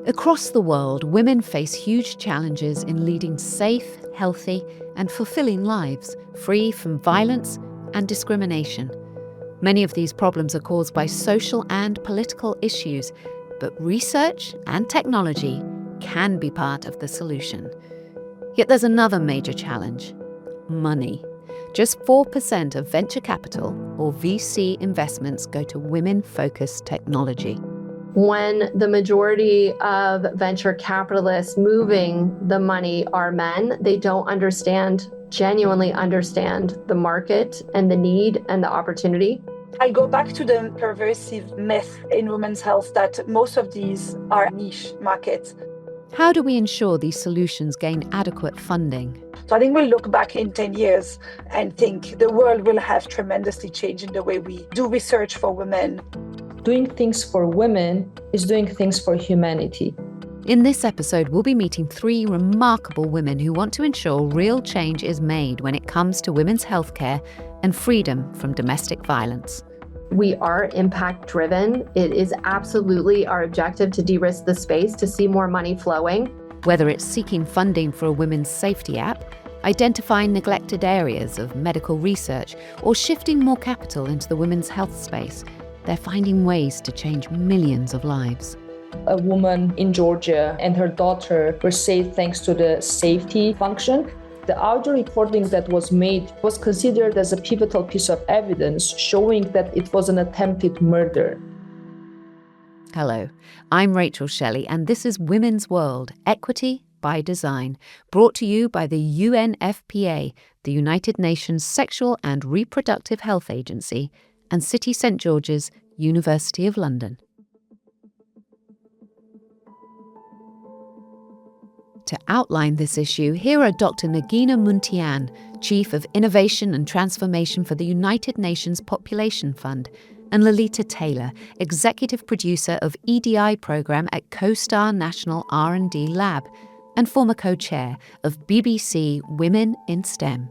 Across the world, women face huge challenges in leading safe, healthy, and fulfilling lives, free from violence and discrimination. Many of these problems are caused by social and political issues, but research and technology can be part of the solution. Yet there's another major challenge: money. Just 4% of venture capital, or VC investments, go to women-focused technology. When the majority of venture capitalists moving the money are men, they don't genuinely understand the market and the need and the opportunity. I go back to the pervasive myth in women's health that most of these are niche markets. How do we ensure these solutions gain adequate funding? So I think we'll look back in 10 years and think the world will have tremendously changed in the way we do research for women. Doing things for women is doing things for humanity. In this episode, we'll be meeting 3 remarkable women who want to ensure real change is made when it comes to women's healthcare and freedom from domestic violence. We are impact driven. It is absolutely our objective to de-risk the space, to see more money flowing. Whether it's seeking funding for a women's safety app, identifying neglected areas of medical research, or shifting more capital into the women's health space, they're finding ways to change millions of lives. A woman in Georgia and her daughter were saved thanks to the safety function. The audio recording that was made was considered as a pivotal piece of evidence showing that it was an attempted murder. Hello, I'm Rachel Shelley, and this is Women's World, Equity by Design, brought to you by the UNFPA, the United Nations Sexual and Reproductive Health Agency, and City St George's, University of London. To outline this issue, here are Dr. Nigina Muntean, Chief of Innovation and Transformation for the United Nations Population Fund, and Lalita Taylor, Executive Producer of EDI Programme at CoStar National R&D Lab, and former co-chair of BBC Women in STEM.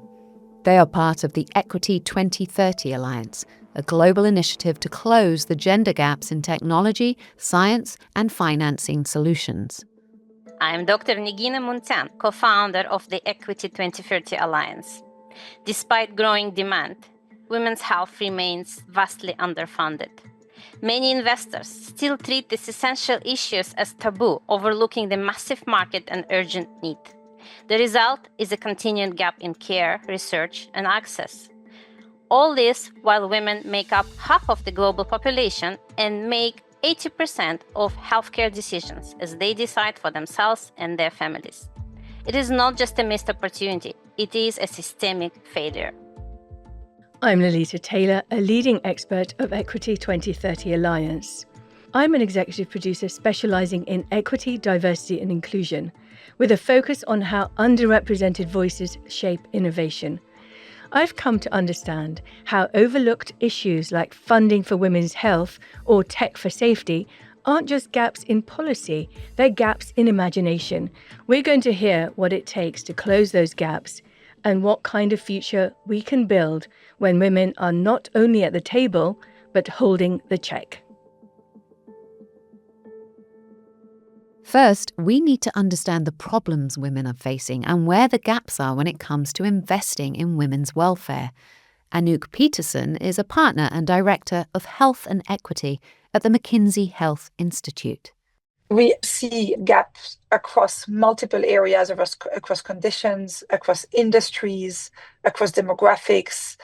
They are part of the Equity 2030 Alliance, a global initiative to close the gender gaps in technology, science, and financing solutions. I'm Dr. Nigina Muntean, co-founder of the Equity 2030 Alliance. Despite growing demand, women's health remains vastly underfunded. Many investors still treat these essential issues as taboo, overlooking the massive market and urgent need. The result is a continuing gap in care, research, and access. All this while women make up half of the global population and make 80% of healthcare decisions as they decide for themselves and their families. It is not just a missed opportunity, it is a systemic failure. I'm Lalita Taylor, a leading expert of Equity 2030 Alliance. I'm an executive producer specializing in equity, diversity and inclusion, with a focus on how underrepresented voices shape innovation. I've come to understand how overlooked issues like funding for women's health or tech for safety aren't just gaps in policy, they're gaps in imagination. We're going to hear what it takes to close those gaps and what kind of future we can build when women are not only at the table, but holding the check. First, we need to understand the problems women are facing and where the gaps are when it comes to investing in women's welfare. Anouk Petersen is a partner and director of health and equity at the McKinsey Health Institute. We see gaps across multiple areas, across conditions, across industries, across demographics.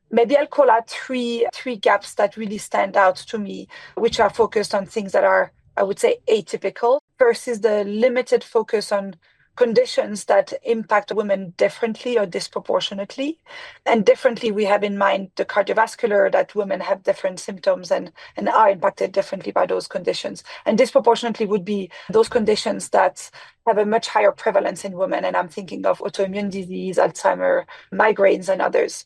Maybe I'll call out three gaps that really stand out to me, which are focused on things that are, I would say, atypical. First is the limited focus on conditions that impact women differently or disproportionately. And differently, we have in mind the cardiovascular, that women have different symptoms and are impacted differently by those conditions. And disproportionately would be those conditions that have a much higher prevalence in women. And I'm thinking of autoimmune disease, Alzheimer, migraines, and others.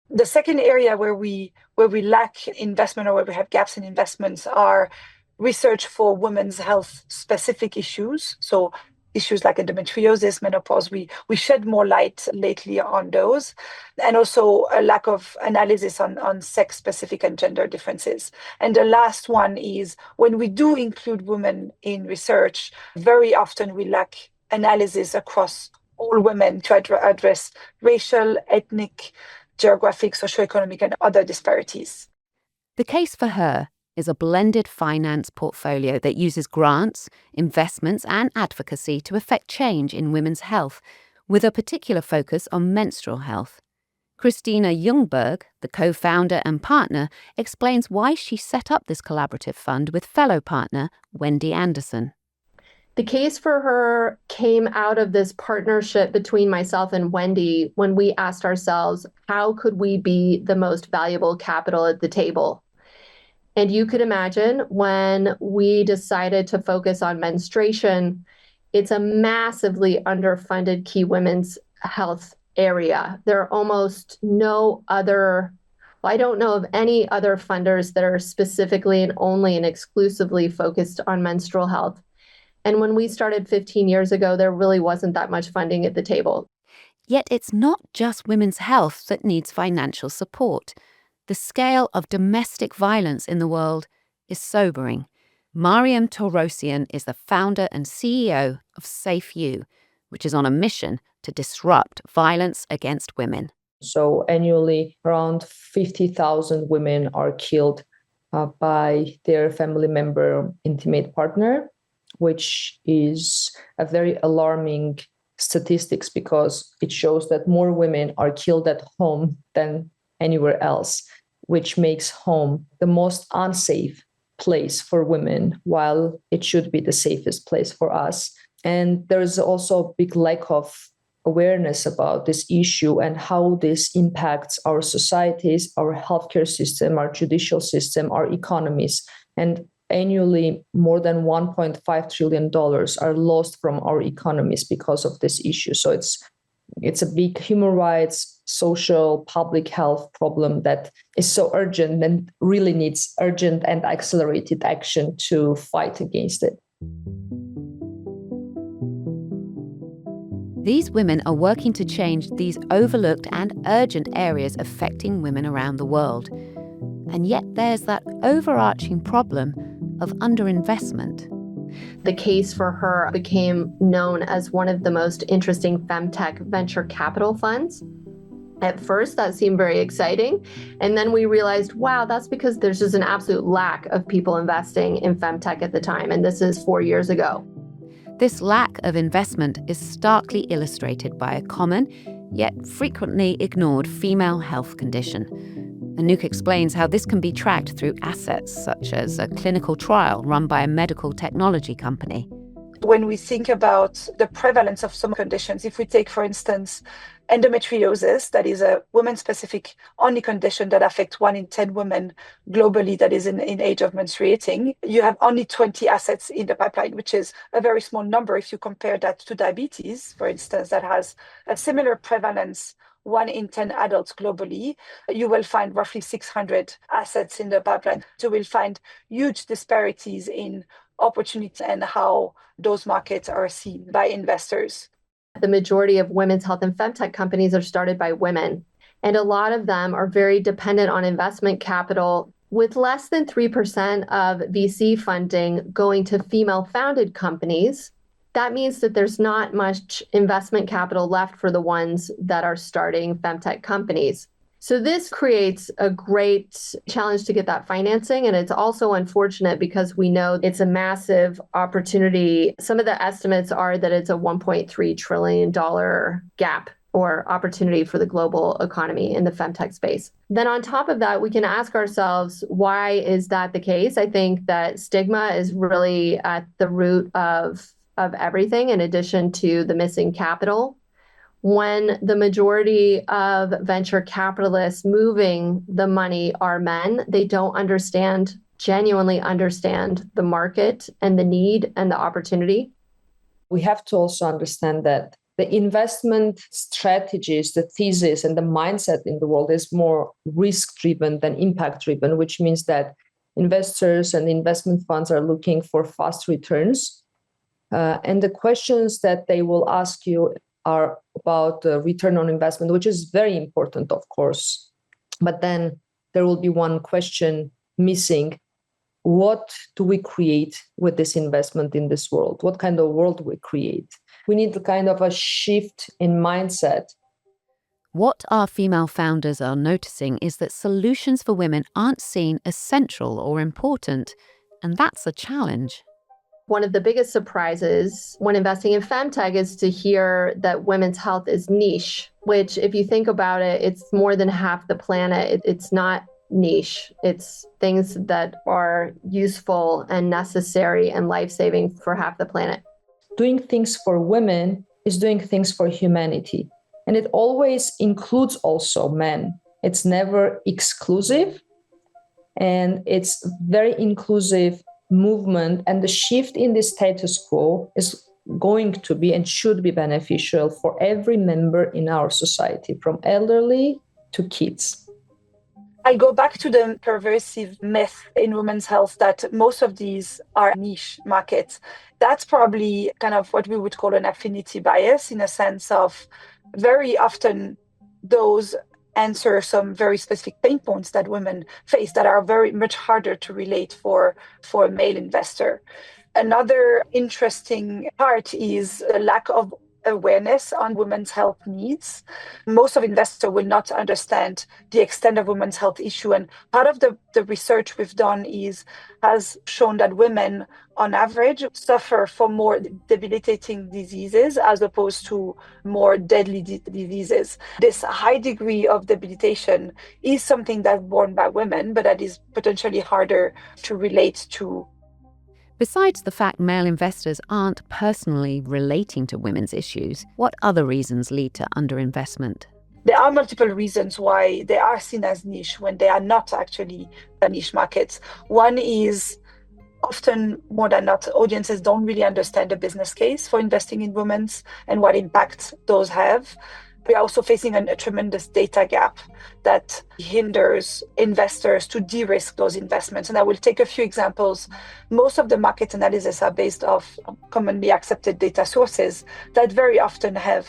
The second area where we lack investment or where we have gaps in investments are research for women's health specific issues. So issues like endometriosis, menopause. We shed more light lately on those, and also a lack of analysis on sex-specific and gender differences. And the last one is when we do include women in research, very often we lack analysis across all women to address racial, ethnic, geographic, socioeconomic, and other disparities. The case for her is a blended finance portfolio that uses grants, investments, and advocacy to effect change in women's health, with a particular focus on menstrual health. Cristina Ljungberg, the co-founder and partner, explains why she set up this collaborative fund with fellow partner Wendy Anderson. The case for her came out of this partnership between myself and Wendy when we asked ourselves, how could we be the most valuable capital at the table? And you could imagine when we decided to focus on menstruation, it's a massively underfunded key women's health area. There are almost no other, I don't know of any other funders that are specifically and only and exclusively focused on menstrual health. And when we started 15 years ago, there really wasn't that much funding at the table. Yet it's not just women's health that needs financial support. The scale of domestic violence in the world is sobering. Mariam Torosyan is the founder and CEO of SafeU, which is on a mission to disrupt violence against women. So annually, around 50,000 women are killed by their family member, intimate partner, which is a very alarming statistics because it shows that more women are killed at home than anywhere else, which makes home the most unsafe place for women, while it should be the safest place for us. And there is also a big lack of awareness about this issue and how this impacts our societies, our healthcare system, our judicial system, our economies. And annually, more than $1.5 trillion are lost from our economies because of this issue. So it's a big human rights, social, public health problem that is so urgent and really needs urgent and accelerated action to fight against it. These women are working to change these overlooked and urgent areas affecting women around the world. And yet there's that overarching problem of underinvestment. The case for her became known as one of the most interesting femtech venture capital funds. At first, that seemed very exciting. And then we realized, wow, that's because there's just an absolute lack of people investing in femtech at the time. And this is 4 years ago. This lack of investment is starkly illustrated by a common, yet frequently ignored female health condition. Anouk explains how this can be tracked through assets such as a clinical trial run by a medical technology company. When we think about the prevalence of some conditions, if we take, for instance, endometriosis, that is a women-specific only condition that affects 1 in 10 women globally that is in age of menstruating, you have only 20 assets in the pipeline, which is a very small number if you compare that to diabetes, for instance, that has a similar prevalence, 1 in 10 adults globally. You will find roughly 600 assets in the pipeline. So we'll find huge disparities in opportunities and how those markets are seen by investors. The majority of women's health and femtech companies are started by women, and a lot of them are very dependent on investment capital, with less than 3% of VC funding going to female-founded companies. That means that there's not much investment capital left for the ones that are starting femtech companies. So this creates a great challenge to get that financing. And it's also unfortunate because we know it's a massive opportunity. Some of the estimates are that it's a $1.3 trillion gap or opportunity for the global economy in the femtech space. Then on top of that, we can ask ourselves, why is that the case? I think that stigma is really at the root of everything, in addition to the missing capital. When the majority of venture capitalists moving the money are men, they don't genuinely understand the market and the need and the opportunity. We have to also understand that the investment strategies, the thesis and the mindset in the world is more risk-driven than impact-driven, which means that investors and investment funds are looking for fast returns. And the questions that they will ask you are about the return on investment, which is very important, of course. But then there will be one question missing. What do we create with this investment in this world? What kind of world we create? We need a kind of a shift in mindset. What our female founders are noticing is that solutions for women aren't seen as central or important, and that's a challenge. One of the biggest surprises when investing in femtech is to hear that women's health is niche, which if you think about it, it's more than half the planet. It's not niche. It's things that are useful and necessary and life-saving for half the planet. Doing things for women is doing things for humanity. And it always includes also men. It's never exclusive. And it's very inclusive movement, and the shift in the status quo is going to be and should be beneficial for every member in our society, from elderly to kids. I'll go back to the pervasive myth in women's health that most of these are niche markets. That's probably kind of what we would call an affinity bias, in a sense of very often those answer some very specific pain points that women face that are very much harder to relate for a male investor. Another interesting part is a lack of awareness on women's health needs. Most of investors will not understand the extent of women's health issue. And part of the research we've done has shown that women on average suffer from more debilitating diseases as opposed to more deadly diseases. This high degree of debilitation is something that's borne by women, but that is potentially harder to relate to. Besides the fact male investors aren't personally relating to women's issues, what other reasons lead to underinvestment? There are multiple reasons why they are seen as niche when they are not actually niche markets. One is often, more than not, audiences don't really understand the business case for investing in women's and what impact those have. We are also facing a tremendous data gap that hinders investors to de-risk those investments. And I will take a few examples. Most of the market analysis are based off commonly accepted data sources that very often have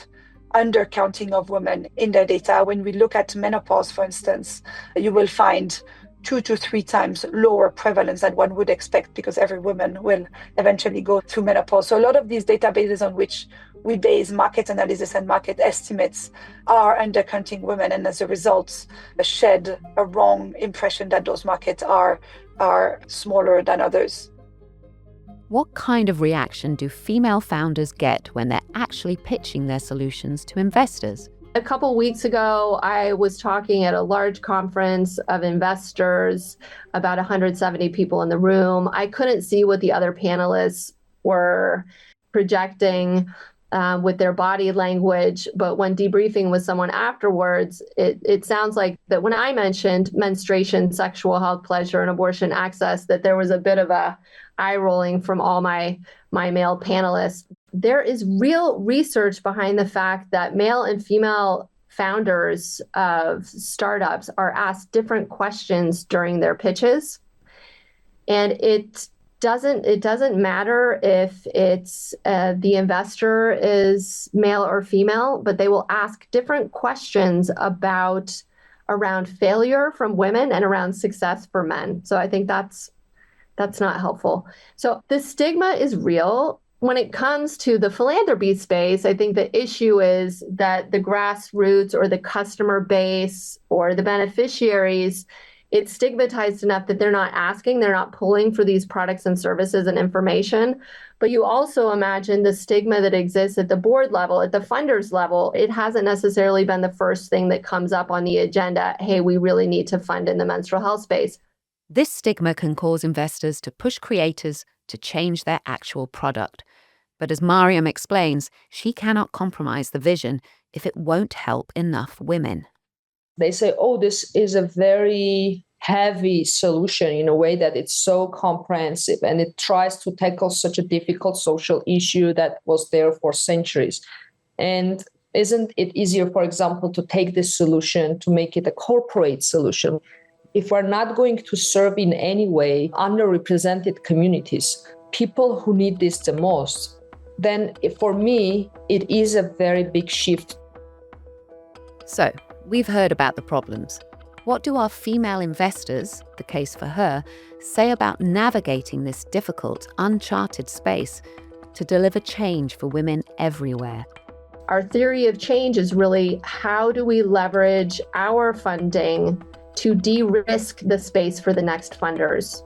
undercounting of women in their data. When we look at menopause, for instance, you will find 2 to 3 times lower prevalence than one would expect, because every woman will eventually go through menopause. So a lot of these databases on which we base market analysis and market estimates are undercounting women, and as a result, shed a wrong impression that those markets are smaller than others. What kind of reaction do female founders get when they're actually pitching their solutions to investors? A couple weeks ago, I was talking at a large conference of investors, about 170 people in the room. I couldn't see what the other panelists were projecting with their body language, but when debriefing with someone afterwards, it sounds like that when I mentioned menstruation, sexual health, pleasure, and abortion access, that there was a bit of a eye rolling from all my male panelists. There is real research behind the fact that male and female founders of startups are asked different questions during their pitches. And it doesn't matter if it's the investor is male or female, but they will ask different questions around failure from women and around success for men. So I think that's not helpful. So the stigma is real. When it comes to the philanthropy space, I think the issue is that the grassroots or the customer base or the beneficiaries, it's stigmatized enough that they're not asking, they're not pulling for these products and services and information. But you also imagine the stigma that exists at the board level, at the funders level. It hasn't necessarily been the first thing that comes up on the agenda. Hey, we really need to fund in the menstrual health space. This stigma can cause investors to push creators to change their actual product. But as Mariam explains, she cannot compromise the vision if it won't help enough women. They say, oh, this is a very heavy solution in a way that it's so comprehensive and it tries to tackle such a difficult social issue that was there for centuries. And isn't it easier, for example, to take this solution, to make it a corporate solution? If we're not going to serve in any way underrepresented communities, people who need this the most, then for me, it is a very big shift. So, we've heard about the problems. What do our female investors, the case for her, say about navigating this difficult, uncharted space to deliver change for women everywhere? Our theory of change is really, how do we leverage our funding to de-risk the space for the next funders?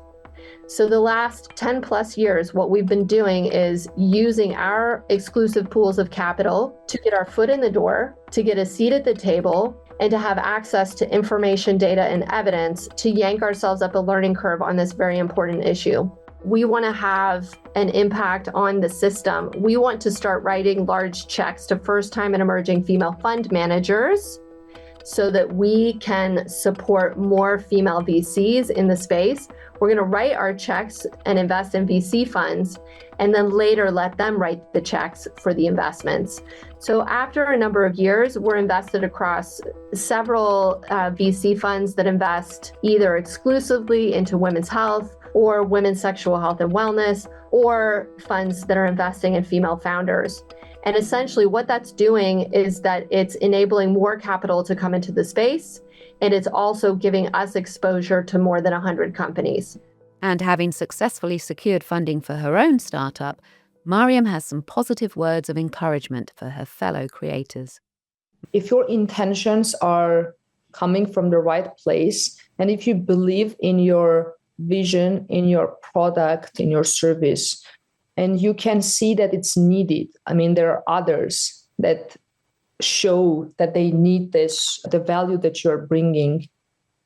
So the last 10 plus years, what we've been doing is using our exclusive pools of capital to get our foot in the door, to get a seat at the table, and to have access to information, data, and evidence to yank ourselves up a learning curve on this very important issue. We want to have an impact on the system. We want to start writing large checks to first-time and emerging female fund managers so that we can support more female VCs in the space. We're going to write our checks and invest in VC funds, and then later let them write the checks for the investments. So after a number of years, we're invested across several VC funds that invest either exclusively into women's health or women's sexual health and wellness, or funds that are investing in female founders. And essentially what that's doing is that it's enabling more capital to come into the space, and it's also giving us exposure to more than 100 companies. And having successfully secured funding for her own startup, Mariam has some positive words of encouragement for her fellow creators. If your intentions are coming from the right place, and if you believe in your vision, in your product, in your service, and you can see that it's needed. I mean, there are others that show that they need this, the value that you're bringing.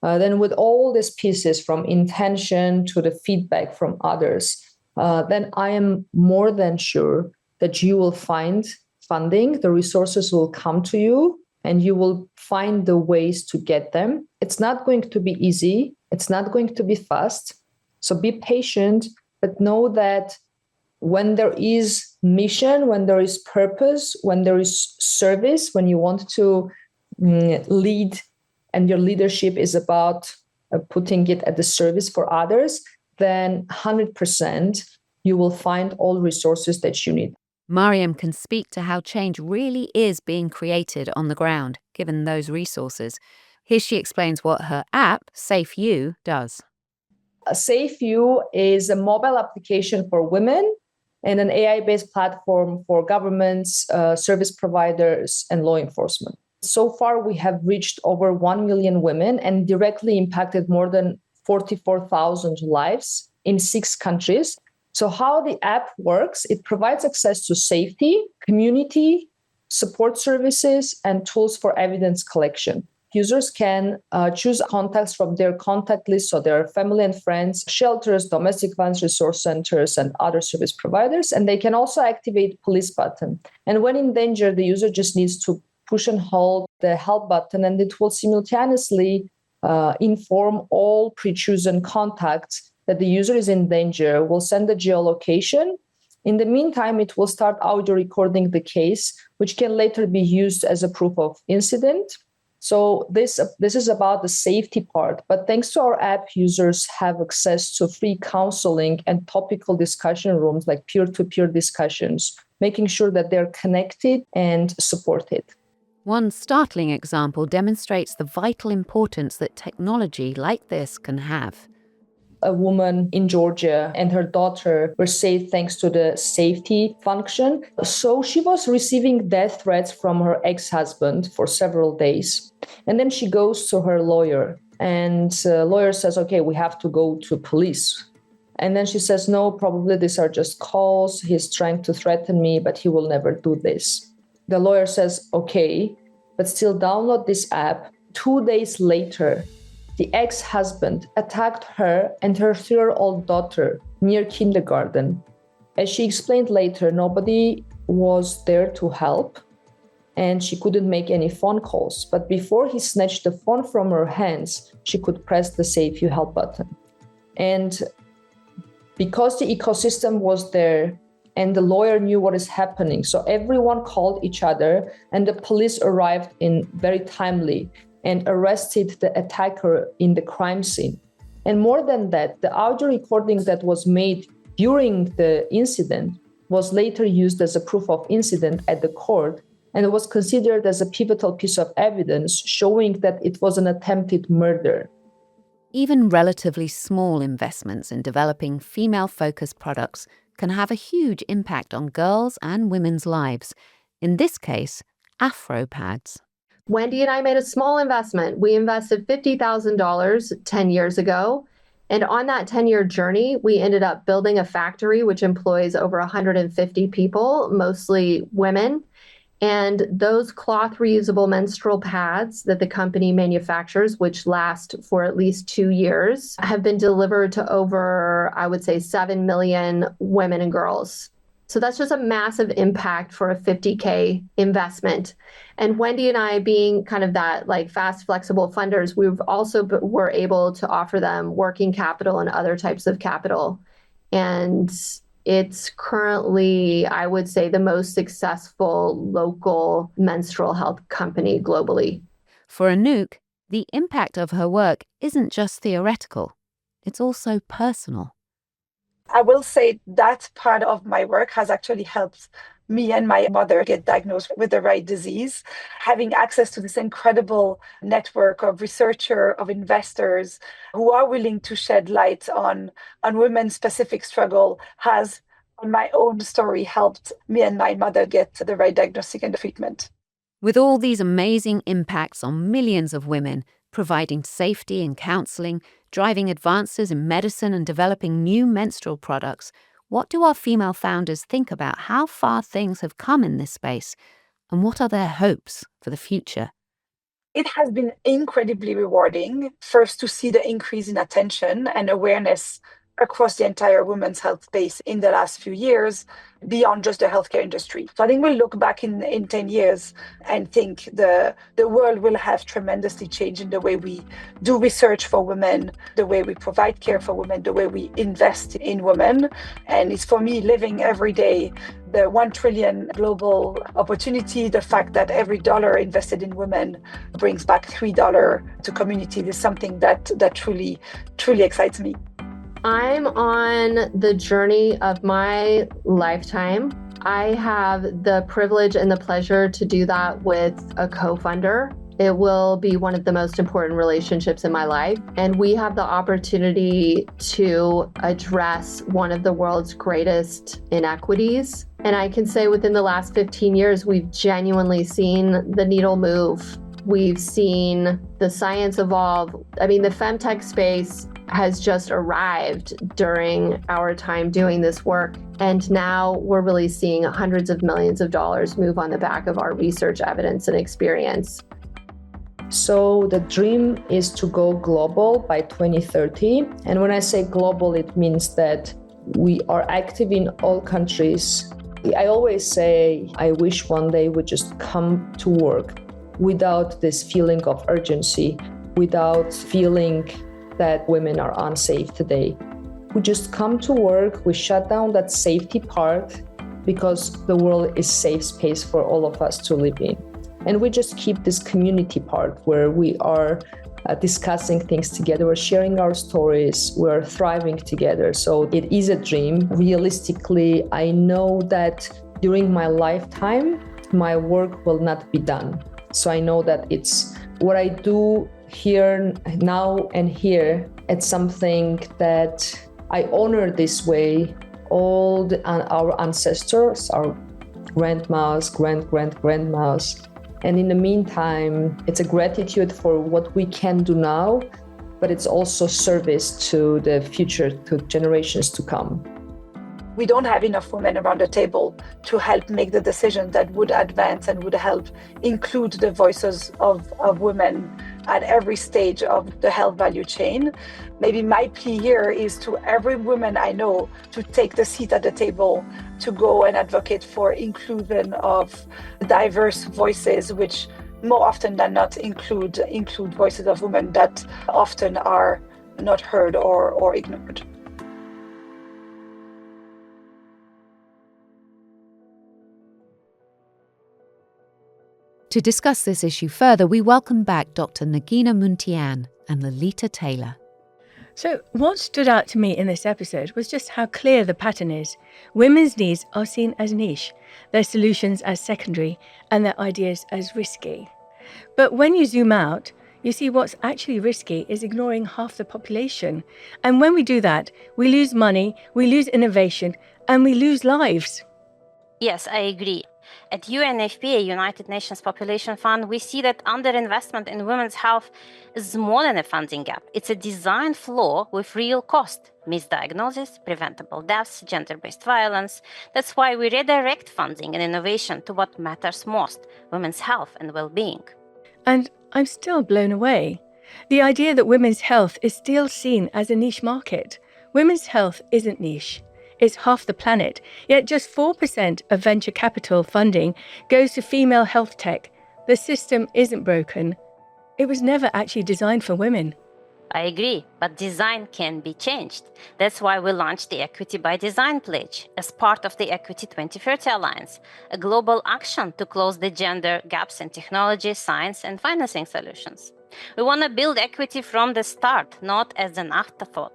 Then with all these pieces, from intention to the feedback from others, then I am more than sure that you will find funding, the resources will come to you, and you will find the ways to get them. It's not going to be easy. It's not going to be fast. So be patient, but know that when there is mission, when there is purpose, when there is service, when you want to lead and your leadership is about putting it at the service for others, then 100% you will find all resources that you need. Mariam can speak to how change really is being created on the ground, given those resources. Here she explains what her app, Safe You, does. Safe You is a mobile application for women and an AI-based platform for governments, service providers, and law enforcement. So far, we have reached over 1 million women and directly impacted more than 44,000 lives in 6 countries. So how the app works, it provides access to safety, community, support services, and tools for evidence collection. Users can choose contacts from their contact list, so their family and friends, shelters, domestic violence resource centers, and other service providers. And they can also activate police button. And when in danger, the user just needs to push and hold the help button, and it will simultaneously inform all pre-chosen contacts that the user is in danger, will send the geolocation. In the meantime, it will start audio recording the case, which can later be used as a proof of incident. So this is about the safety part. But thanks to our app, users have access to free counseling and topical discussion rooms, like peer-to-peer discussions, making sure that they're connected and supported. One startling example demonstrates the vital importance that technology like this can have. A woman in Georgia and her daughter were saved thanks to the safety function. So she was receiving death threats from her ex-husband for several days. And then she goes to her lawyer, and the lawyer says, okay, we have to go to police. And then she says, no, probably these are just calls. He's trying to threaten me, but he will never do this. The lawyer says, okay, but still download this app. 2 days later, the ex-husband attacked her and her 3-year-old daughter near kindergarten. As she explained later, nobody was there to help, and she couldn't make any phone calls. But before he snatched the phone from her hands, she could press the Save You Help button. And because the ecosystem was there and the lawyer knew what is happening, so everyone called each other, and the police arrived in very timely and arrested the attacker in the crime scene. And more than that, the audio recording that was made during the incident was later used as a proof of incident at the court, and it was considered as a pivotal piece of evidence showing that it was an attempted murder. Even relatively small investments in developing female-focused products can have a huge impact on girls' and women's lives. In this case, Afro pads. Wendy and I made a small investment. We invested $50,000 10 years ago. And on that 10-year journey, we ended up building a factory which employs over 150 people, mostly women. And those cloth reusable menstrual pads that the company manufactures, which last for at least 2 years, have been delivered to over, I would say, 7 million women and girls. So that's just a massive impact for a $50K investment. And Wendy and I, being kind of that like fast, flexible funders, we've also were able to offer them working capital and other types of capital. And it's currently, I would say, the most successful local menstrual health company globally. For Anouk, the impact of her work isn't just theoretical, it's also personal. I will say that part of my work has actually helped me and my mother get diagnosed with the right disease. Having access to this incredible network of researchers, of investors who are willing to shed light on women's specific struggle has, on my own story, helped me and my mother get the right diagnostic and treatment. With all these amazing impacts on millions of women, providing safety and counselling, driving advances in medicine and developing new menstrual products, what do our female founders think about how far things have come in this space? And what are their hopes for the future? It has been incredibly rewarding, first to see the increase in attention and awareness across the entire women's health space in the last few years, beyond just the healthcare industry. So I think we'll look back in 10 years and think the world will have tremendously changed in the way we do research for women, the way we provide care for women, the way we invest in women. And it's for me living every day the 1 trillion global opportunity, the fact that every dollar invested in women brings back $3 to communities is something that truly, truly excites me. I'm on the journey of my lifetime. I have the privilege and the pleasure to do that with a co-funder. It will be one of the most important relationships in my life. And we have the opportunity to address one of the world's greatest inequities. And I can say within the last 15 years, we've genuinely seen the needle move. We've seen the science evolve. I mean, the femtech space has just arrived during our time doing this work. And now we're really seeing hundreds of millions of dollars move on the back of our research evidence and experience. So the dream is to go global by 2030. And when I say global, it means that we are active in all countries. I always say, I wish one day we just come to work without this feeling of urgency, without feeling that women are unsafe today. We just come to work, we shut down that safety part because the world is a safe space for all of us to live in. And we just keep this community part where we are discussing things together, we're sharing our stories, we're thriving together. So it is a dream. Realistically, I know that during my lifetime, my work will not be done. So I know that it's what I do here, now and here, it's something that I honor this way. All our ancestors, our grandmas, grandmas. And in the meantime, it's a gratitude for what we can do now, but it's also service to the future, to generations to come. We don't have enough women around the table to help make the decisions that would advance and would help include the voices of women at every stage of the health value chain. Maybe my plea here is to every woman I know to take the seat at the table, to go and advocate for inclusion of diverse voices, which more often than not include voices of women that often are not heard or ignored. To discuss this issue further, we welcome back Dr. Nigina Muntean and Lalita Taylor. So, what stood out to me in this episode was just how clear the pattern is. Women's needs are seen as niche, their solutions as secondary, and their ideas as risky. But when you zoom out, you see what's actually risky is ignoring half the population. And when we do that, we lose money, we lose innovation, and we lose lives. Yes, I agree. At UNFPA, United Nations Population Fund, we see that underinvestment in women's health is more than a funding gap. It's a design flaw with real cost: misdiagnosis, preventable deaths, gender-based violence. That's why we redirect funding and innovation to what matters most: women's health and well-being. And I'm still blown away. The idea that women's health is still seen as a niche market. Women's health isn't niche. It's half the planet, yet just 4% of venture capital funding goes to female health tech. The system isn't broken. It was never actually designed for women. I agree, but design can be changed. That's why we launched the Equity by Design Pledge as part of the Equity 2030 Alliance, a global action to close the gender gaps in technology, science, and financing solutions. We want to build equity from the start, not as an afterthought.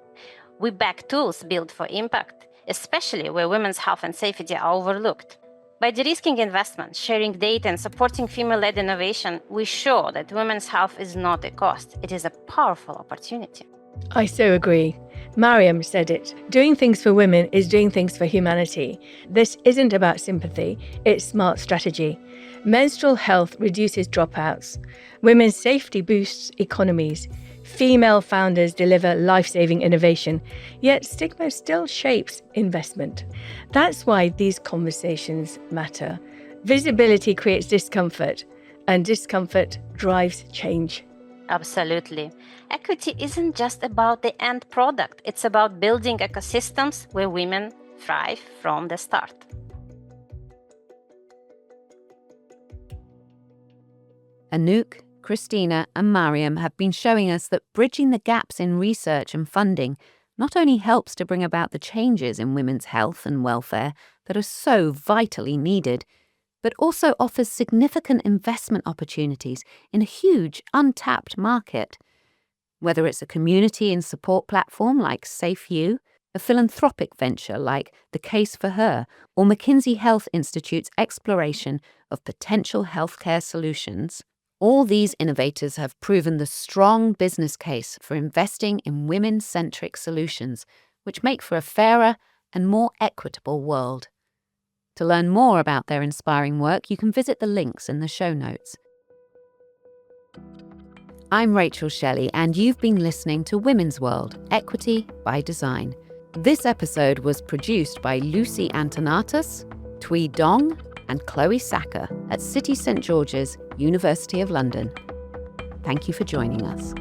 We back tools built for impact, especially where women's health and safety are overlooked. By de-risking investment, sharing data, and supporting female-led innovation, we show that women's health is not a cost. It is a powerful opportunity. I so agree. Mariam said it. Doing things for women is doing things for humanity. This isn't about sympathy, it's smart strategy. Menstrual health reduces dropouts. Women's safety boosts economies. Female founders deliver life-saving innovation, yet stigma still shapes investment. That's why these conversations matter. Visibility creates discomfort, and discomfort drives change. Absolutely. Equity isn't just about the end product. It's about building ecosystems where women thrive from the start. Anouk, Cristina and Mariam have been showing us that bridging the gaps in research and funding not only helps to bring about the changes in women's health and welfare that are so vitally needed, but also offers significant investment opportunities in a huge, untapped market. Whether it's a community and support platform like SafeU, a philanthropic venture like The Case for Her, or McKinsey Health Institute's exploration of potential healthcare solutions, all these innovators have proven the strong business case for investing in women-centric solutions, which make for a fairer and more equitable world. To learn more about their inspiring work, you can visit the links in the show notes. I'm Rachel Shelley, and you've been listening to Women's World, Equity by Design. This episode was produced by Lucy Antonatus, Tui Dong, and Chloe Sacker at City St George's, University of London. Thank you for joining us.